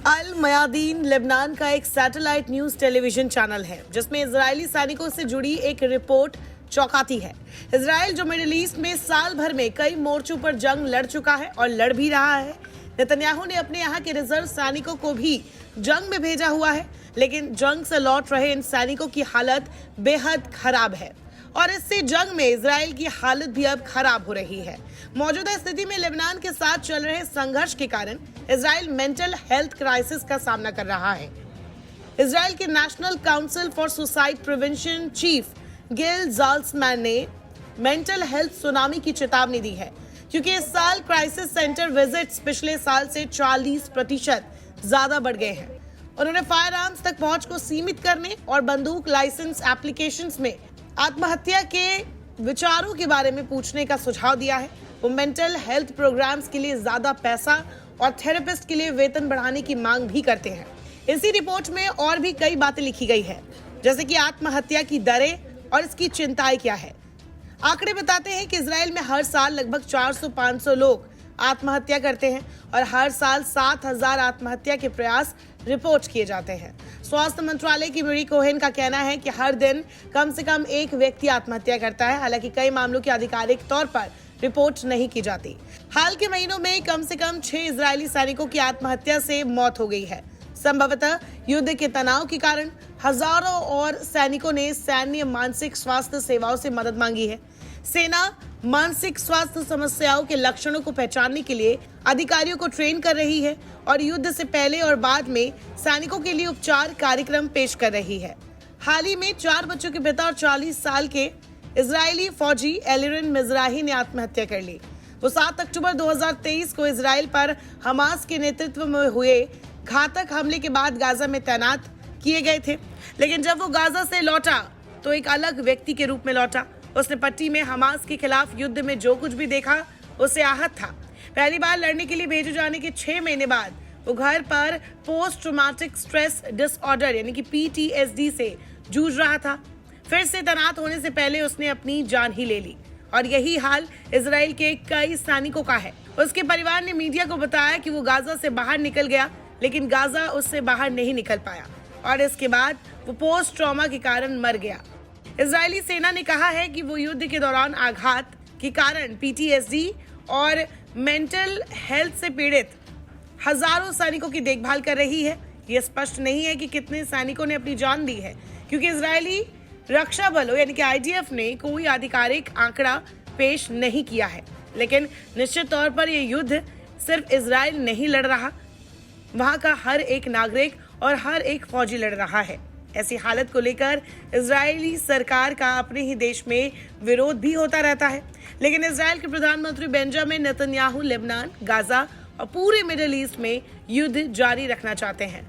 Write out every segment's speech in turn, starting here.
अल मयादीन Lebanon का एक satellite news television channel है जिसमें इजरायली सैनिकों से जुड़ी एक रिपोर्ट चौंकाती है। इजराइल जो मिडिल ईस्ट में साल भर में कई मोर्चों पर जंग लड़ चुका है और लड़ भी रहा है। नेतन्याहू ने अपने यहाँ के रिजर्व सैनिकों को भी जंग में भेजा हुआ है, लेकिन जंग से लौट रहे इन सैनिकों की हालत बेहद खराब है और इससे जंग में इजराइल की हालत भी अब खराब हो रही है। मौजूदा स्थिति में लेबनान के साथ चल रहे संघर्ष के कारण इजराइल मेंटल हेल्थ क्राइसिस का सामना कर रहा है। इजराइल के national council for suicide prevention chief Gil Zalsman ने मेंटल हेल्थ सुनामी की चेतावनी दी है, क्योंकि इस साल क्राइसिस सेंटर विजिट्स पिछले साल से 40% ज्यादा बढ़ गए हैं। उन्होंने फायर आर्म्स तक पहुंच को सीमित करने और बंदूक लाइसेंस एप्लीकेशंस में आत्महत्या के विचारों के बारे में पूछने का सुझाव दिया है। वो मेंटल हेल्थ प्रोग्राम्स के लिए ज्यादा पैसा और थेरेपिस्ट के लिए वेतन बढ़ाने की मांग भी करते हैं। इसी रिपोर्ट में और भी कई बातें लिखी गई है, जैसे कि आत्महत्या की दरें और इसकी चिंताएं क्या है। आंकड़े बताते हैं कि इजराइल में हर साल लगभग 400-500 लोग आत्महत्या करते हैं और हर साल 7,000 आत्महत्या के प्रयास रिपोर्ट किए जाते हैं। स्वास्थ्य मंत्रालय की मिरी कोहेन का कहना है कि हर दिन कम से कम एक व्यक्ति आत्महत्या करता है। हालांकि कई मामलों की आधिकारिक तौर पर रिपोर्ट नहीं की जाती। हाल के महीनों में कम से कम 6 इजरायली सैनिकों की आत्महत्या से मौत हो गई है। संभवतः युद्ध के तनाव के कारण हजारों और सैनिकों ने सैन्य मानसिक स्वास्थ्य सेवाओं से मदद मांगी है। सेना मानसिक स्वास्थ्य समस्याओं के लक्षणों को पहचानने के लिए अधिकारियों को ट्रेन कर रही है और युद्ध से पहले और बाद में सैनिकों के लिए उपचार कार्यक्रम पेश कर रही है। हाल ही में 4 बच्चों के पिता और 40 साल के इजरायली फौजी एलिरन मिजराही ने आत्महत्या कर ली। वो 7 अक्टूबर 2023 को इजराइल पर हमास के नेतृत्व में हुए घातक हमले के बाद गाजा में तैनात किए गए थे, लेकिन जब वो गाजा से लौटा तो एक अलग व्यक्ति के रूप में लौटा। उसने पट्टी में हमास के खिलाफ युद्ध में जो कुछ भी देखा उससे आहत था। पहली बार लड़ने के लिए भेजे जाने के 6 महीने बाद वो घर पर पोस्ट ट्रॉमेटिक स्ट्रेस डिसऑर्डर यानी कि PTSD से जूझ रहा था। फिर से तैनात होने से पहले उसने अपनी जान ही ले ली और यही हाल इजराइल के कई सैनिकों का है। उसके परिवार ने मीडिया को बताया कि वो गाजा से बाहर निकल गया, लेकिन गाजा उससे बाहर नहीं निकल पाया और इसके बाद वो पोस्ट ट्रॉमा के कारण मर गया। इजरायली सेना ने कहा है कि वो युद्ध के दौरान आघात के कारण PTSD और मेंटल हेल्थ से पीड़ित हजारों सैनिकों की देखभाल कर रही है। ये स्पष्ट नहीं है कि कितने सैनिकों ने अपनी जान दी है, क्योंकि इजरायली रक्षा बलों यानी कि IDF ने कोई आधिकारिक आंकड़ा पेश नहीं किया है। लेकिन निश्चित तौर पर यह युद्ध सिर्फ इजराइल नहीं लड़ रहा, वहां का हर एक नागरिक और हर एक फौजी लड़ रहा है। ऐसी हालत को लेकर इजरायली सरकार का अपने ही देश में विरोध भी होता रहता है, लेकिन इजराइल के प्रधानमंत्री बेंजामिन नेतन्याहू लेबनान, गाजा और पूरे मिडिल ईस्ट में युद्ध जारी रखना चाहते हैं।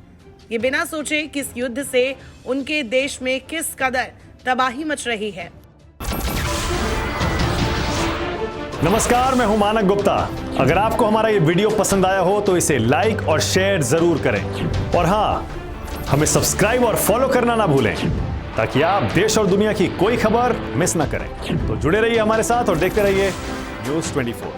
ये बिना सोचे कि इस युद्ध से उनके देश में किस कदर तबाही मच रही है। नमस्कार, मैं हूं मानक गुप्ता। अगर आपको हमारा ये वीडियो पसंद आया हो तो इसे लाइक और शेयर जरूर करें और हाँ, हमें सब्सक्राइब और फॉलो करना ना भूलें ताकि आप देश और दुनिया की कोई खबर मिस ना करें। तो जुड़े रहिए हमारे साथ और देखते रहिए न्यूज़ 24।